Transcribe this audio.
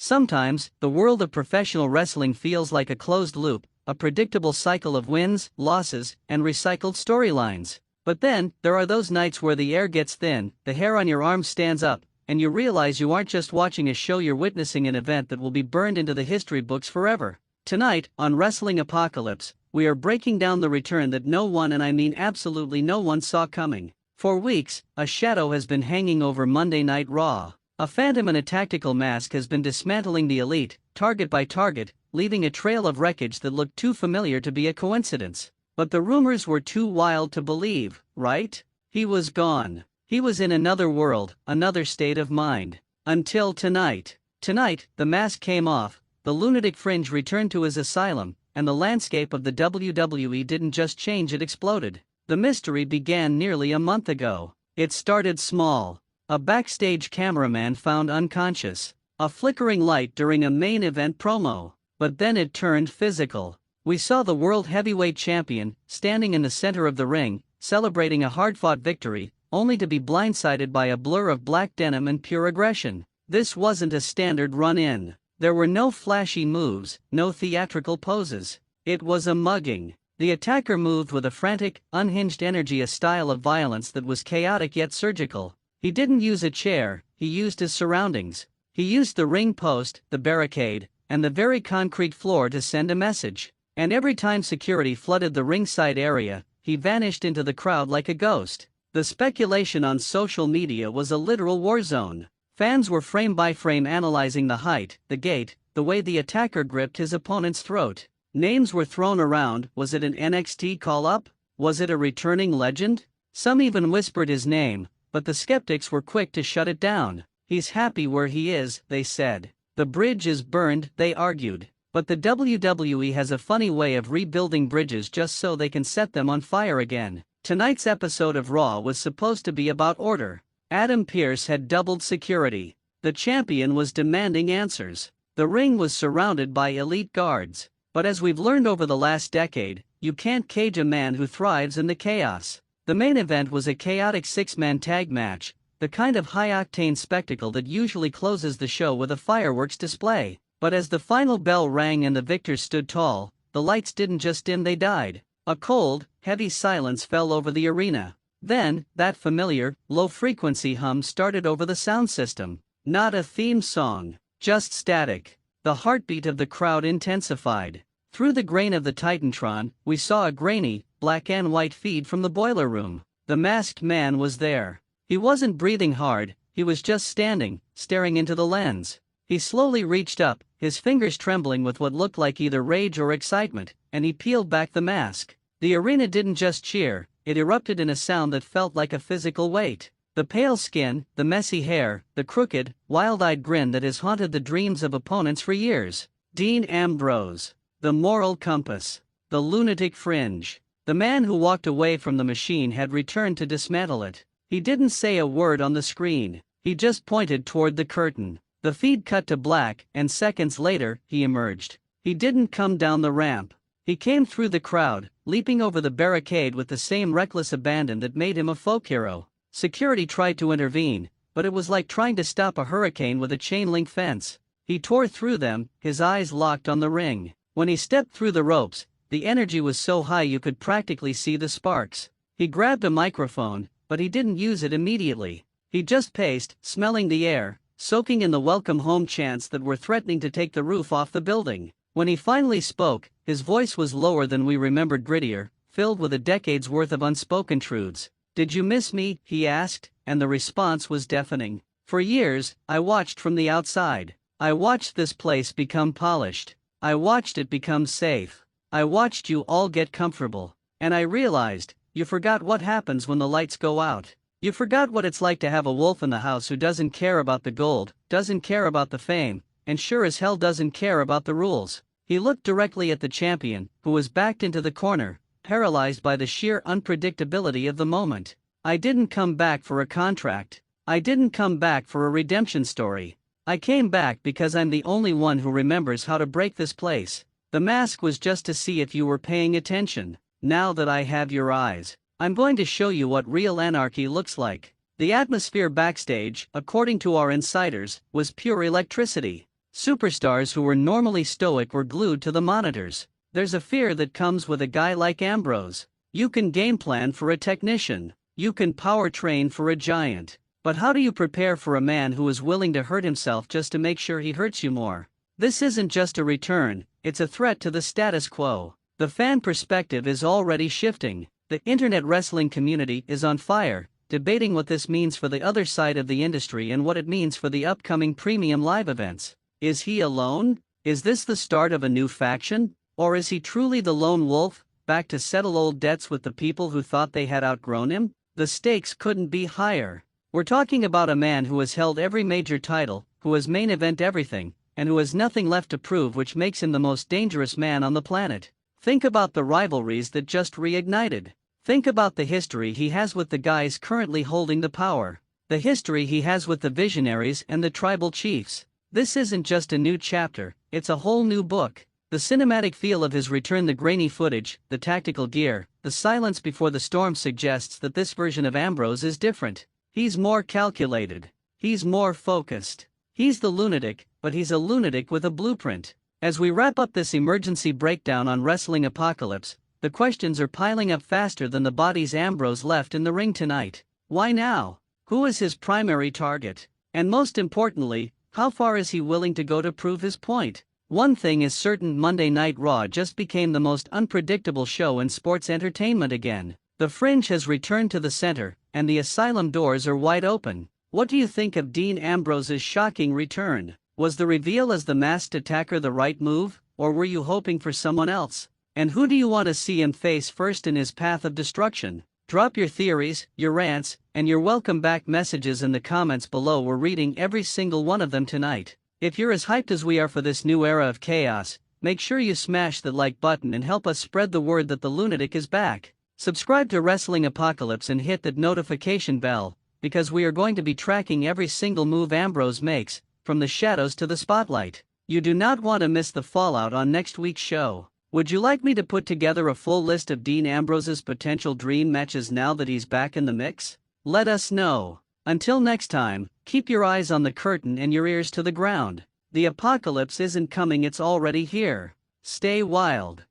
Sometimes, the world of professional wrestling feels like a closed loop, a predictable cycle of wins, losses, and recycled storylines. But then, there are those nights where the air gets thin, the hair on your arm stands up, and you realize you aren't just watching a show, you're witnessing an event that will be burned into the history books forever. Tonight, on Wrestling Apocalypse, we are breaking down the return that no one, and I mean absolutely no one, saw coming. For weeks, a shadow has been hanging over Monday Night Raw. A phantom in a tactical mask has been dismantling the Elite, target by target, leaving a trail of wreckage that looked too familiar to be a coincidence. But the rumors were too wild to believe, right? He was gone. He was in another world, another state of mind. Until tonight. Tonight, the mask came off, the Lunatic Fringe returned to his asylum, and the landscape of the WWE didn't just change, it exploded. The mystery began nearly a month ago. It started small. A backstage cameraman found unconscious. A flickering light during a main event promo. But then it turned physical. We saw the World Heavyweight Champion standing in the center of the ring, celebrating a hard-fought victory, only to be blindsided by a blur of black denim and pure aggression. This wasn't a standard run-in. There were no flashy moves, no theatrical poses. It was a mugging. The attacker moved with a frantic, unhinged energy, a style of violence that was chaotic yet surgical. He didn't use a chair, he used his surroundings. He used the ring post, the barricade, and the very concrete floor to send a message. And every time security flooded the ringside area, he vanished into the crowd like a ghost. The speculation on social media was a literal war zone. Fans were frame by frame analyzing the height, the gait, the way the attacker gripped his opponent's throat. Names were thrown around. Was it an NXT call-up? Was it a returning legend? Some even whispered his name, but the skeptics were quick to shut it down. He's happy where he is, they said. The bridge is burned, they argued. But the WWE has a funny way of rebuilding bridges just so they can set them on fire again. Tonight's episode of Raw was supposed to be about order. Adam Pearce had doubled security. The champion was demanding answers. The ring was surrounded by elite guards. But as we've learned over the last decade, you can't cage a man who thrives in the chaos. The main event was a chaotic six-man tag match, the kind of high-octane spectacle that usually closes the show with a fireworks display. But as the final bell rang and the victors stood tall, the lights didn't just dim, they died. A cold, heavy silence fell over the arena. Then, that familiar, low-frequency hum started over the sound system. Not a theme song, just static. The heartbeat of the crowd intensified. Through the grain of the Titantron, we saw a grainy, black and white feed from the boiler room. The masked man was there. He wasn't breathing hard, he was just standing, staring into the lens. He slowly reached up, his fingers trembling with what looked like either rage or excitement, and he peeled back the mask. The arena didn't just cheer, it erupted in a sound that felt like a physical weight. The pale skin, the messy hair, the crooked, wild-eyed grin that has haunted the dreams of opponents for years. Dean Ambrose. The moral compass. The Lunatic Fringe. The man who walked away from the machine had returned to dismantle it. He didn't say a word on the screen. He just pointed toward the curtain. The feed cut to black, and seconds later, he emerged. He didn't come down the ramp. He came through the crowd, leaping over the barricade with the same reckless abandon that made him a folk hero. Security tried to intervene, but it was like trying to stop a hurricane with a chain-link fence. He tore through them, his eyes locked on the ring. When he stepped through the ropes, the energy was so high you could practically see the sparks. He grabbed a microphone, but he didn't use it immediately. He just paced, smelling the air, soaking in the welcome home chants that were threatening to take the roof off the building. When he finally spoke, his voice was lower than we remembered, grittier, filled with a decade's worth of unspoken truths. "Did you miss me?" he asked, and the response was deafening. "For years, I watched from the outside. I watched this place become polished. I watched it become safe. I watched you all get comfortable. And I realized, you forgot what happens when the lights go out. You forgot what it's like to have a wolf in the house who doesn't care about the gold, doesn't care about the fame, and sure as hell doesn't care about the rules." He looked directly at the champion, who was backed into the corner, paralyzed by the sheer unpredictability of the moment. "I didn't come back for a contract. I didn't come back for a redemption story. I came back because I'm the only one who remembers how to break this place. The mask was just to see if you were paying attention. Now that I have your eyes, I'm going to show you what real anarchy looks like." The atmosphere backstage, according to our insiders, was pure electricity. Superstars who were normally stoic were glued to the monitors. There's a fear that comes with a guy like Ambrose. You can game plan for a technician. You can power train for a giant. But how do you prepare for a man who is willing to hurt himself just to make sure he hurts you more? This isn't just a return, it's a threat to the status quo. The fan perspective is already shifting. The internet wrestling community is on fire, debating what this means for the other side of the industry and what it means for the upcoming premium live events. Is he alone? Is this the start of a new faction? Or is he truly the lone wolf, back to settle old debts with the people who thought they had outgrown him? The stakes couldn't be higher. We're talking about a man who has held every major title, who has main event everything, and who has nothing left to prove, which makes him the most dangerous man on the planet. Think about the rivalries that just reignited. Think about the history he has with the guys currently holding the power. The history he has with the visionaries and the tribal chiefs. This isn't just a new chapter, it's a whole new book. The cinematic feel of his return, the grainy footage, the tactical gear, the silence before the storm suggests that this version of Ambrose is different. He's more calculated. He's more focused. He's the lunatic, but he's a lunatic with a blueprint. As we wrap up this emergency breakdown on Wrestling Apocalypse, the questions are piling up faster than the bodies Ambrose left in the ring tonight. Why now? Who is his primary target? And most importantly, how far is he willing to go to prove his point? One thing is certain: Monday Night Raw just became the most unpredictable show in sports entertainment again. The Fringe has returned to the center, and the asylum doors are wide open. What do you think of Dean Ambrose's shocking return? Was the reveal as the masked attacker the right move, or were you hoping for someone else? And who do you want to see him face first in his path of destruction? Drop your theories, your rants, and your welcome back messages in the comments below. We're reading every single one of them tonight. If you're as hyped as we are for this new era of chaos, make sure you smash the like button and help us spread the word that the lunatic is back. Subscribe to Wrestling Apocalypse and hit that notification bell, because we are going to be tracking every single move Ambrose makes, from the shadows to the spotlight. You do not want to miss the fallout on next week's show. Would you like me to put together a full list of Dean Ambrose's potential dream matches now that he's back in the mix? Let us know. Until next time, keep your eyes on the curtain and your ears to the ground. The apocalypse isn't coming, it's already here. Stay wild.